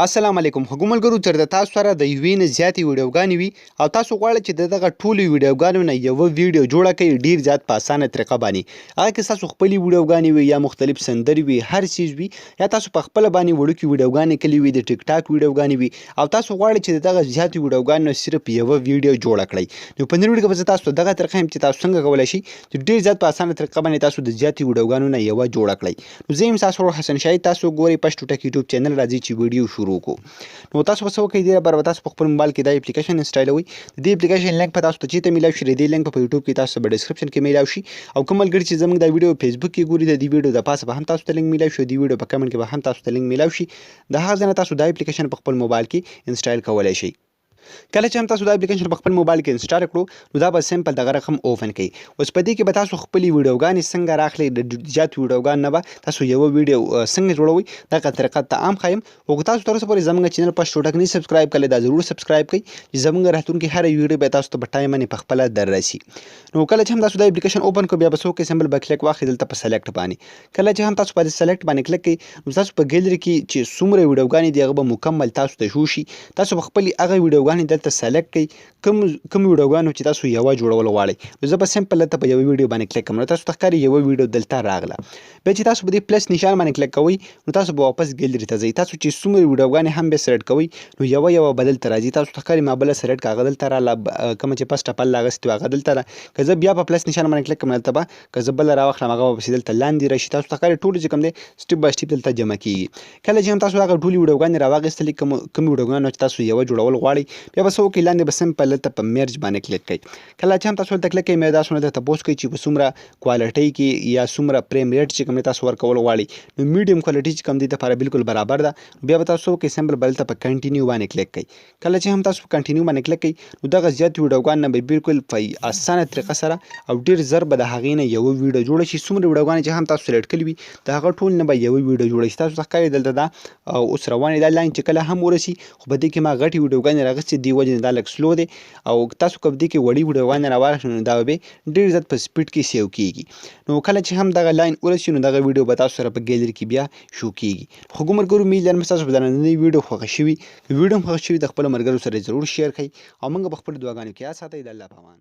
السلام علیکم هغو ملګرو چېرته تاسو سره د یوې نه زیاتې ویډیوګانې وي او تاسو غواړئ چې د دغه ټولو ویډیوګانو نه یوه ویډیو جوړه کړئ ډېر زیات په اسانه طریقه باندې هغه که ستاسو خپلې ویډیوګانې وي یا مختلف سندرې وي هر څیز وي یا تاسو په خپله باندې وړوکې ویډیوګانې کړې وي د ټیک ټاک ویډیوګانې وي او تاسو غواړئ چې د دغه زیاتې ویډیوګانو نه صرف یوه ویډیو جوړه کړئ نو په نن ویډیو کې به زه تاسو ته دغه طریقه یم چې تاسو څنګه کولی شئ چې ډېر زیات په اسانه طریقه باندې تاسو د زیاتې ویډیوګانو نه یوه جوړه کړئ نو زه یم ستاسو ورور حسن شاهد تاسو ګورئ پشت ټک یوټیوب چینل راځئ چې ویډیو شروع کړو نو تاسو به څه وکړئ دې لپاره به تاسو په خپل موبایل کې دا اپلیکیشن انسټالوئ د دې اپلیکیشن لینک به تاسو ته چېرته میلاو شي د دې لینک په یوټیوب کې تاسو به ډسکرپشن کې میلاو شي او کوم ملګري چې زموږ دا ویډیو فیسبوک کې ګوري د دې ویډیو د پاسه به هم تاسو ته لینک میلاو شي د دې ویډیو په کمنټ کې به هم تاسو ته لینک میلاو شي د هغه ځای نه تاسو دا اپلیکیشن په خپل موبایل کې انسټال کولی شئ کله چې هم تاسو دا اپلیکیشن په خپل موبایل کې انسټال کړو نو دا به سمپل دغه رقم اوپن کړئ اوس په دې کې به تاسو خپلې ویډیوګانې څنګه راخلئ د زیات ویډیوګان نه به تاسو یوه ویډیو څنګه جوړوئ دغه طریقه ته عام ښایم او که تاسو تر اوسه پورې زموږ چینل پشت ټک نه سبسکرایب کړی دا ضرور سبسکرایب کړئ چې زموږ راتلونکې هره ویډیو به تاسو ته په ټایم باندې پخپله در رسي نو کله چې هم تاسو دا اپلیکیشن اوپن کړو بیا به څه وکړئ سمبل به کلیک واخلئ دلته په سلیکټ باندې کله چې هم تاسو په سلیکټ باندې کلیک کړئ نو تاسو په ګیلري کې چې څومره ویډیوګانې دي هغه به مکمل تاسو ته شو شي تاسو به خپلې هغه ویډیوګانې دلته سلیکټ کړئ کوم ویډیوګانو چې تاسو یوه جوړول غواړئ نو زه به سمپل دلته په یوه ویډیو باندې کلیک کوم نو تاسو ته ښکاري یوه ویډیو دلته راغله بیا چې تاسو په دې پلس نشان باندې کلیک کوئ نو تاسو به واپس ګیلري ته ځئ تاسو چې څومره ویډیوګانې هم بیا سلیکټ کوئ نو یوه به دلته راځي تاسو ته ښکاري ما بله سلیکټ کړه هغه دلته راغله کومه چې فسټ اپل اغوستې وه هغه دلته ده که زه بیا په پلس نشان باندې کلیک کوم دلته به که زه بله راواخلم هغه به پسې دلته لاندې راشي تاسو ته ښکاري ټولې چې کوم دی سټپ بای سټپ دلته جمع کېږي کله چې هم تاسو هغه ټولې ویډیوګانې راواخیستلې کوم ویډیوګانو چې تاسو یوه جوړول غواړئ بیا به څه وکړئ لاندې به سمپل دلته په مرج باندې کلیک کړئ کله چې هم تاسو دلته کلیک کړئ بیا تاسو نه درته تپوس کوي چې په څومره کوالټۍ کې یا څومره فریم ریټ چې کوم دی تاسو ورکول غواړئ نو میډیم کوالټي چې کوم دی دپاره بالکل برابر ده بیا به تاسو وکړئ سمبل به دلته په کنټینیو باندې کلیک کړئ کله چې هم تاسو په کنټینیو باندې کلیک کړئ نو دغه زیات ویډیوګان نه به بالکل په اسانه طریقه سره او ډېر زر به د هغې نه یوه ویډیو جوړه شي څومره ویډیوګانې چې هم تاسو سلیکټ کړي وي د هغه ټول نه به یوه ویډیو جوړه شي تاسو ته ښکاري دلته دا اوس روانې دا لاین چې کله هم ورسي خو په دې کې ما غټې ویډیوګانې راغوستې دې وجې نه دا لږ سلو دی او تاسو که په دې کې وړې ویډیوګانې راواخلئ نو دا به ډېر زیات په سپیډ کې سیو کېږي نو کله چې هم دغه لاین ورسي نو دغه ویډیو به تاسو سره په ګیلري کې بیا شو کېږي خو ملګرو امید لرم ستاسو په دا نننۍ ویډیو خوښه شوي که ویډیو هم خوښه شوي د خپلو ملګرو سره ضرور شیر کړئ او موږ به خپلو دعاګانو کې یاد ساتئ د الله په امان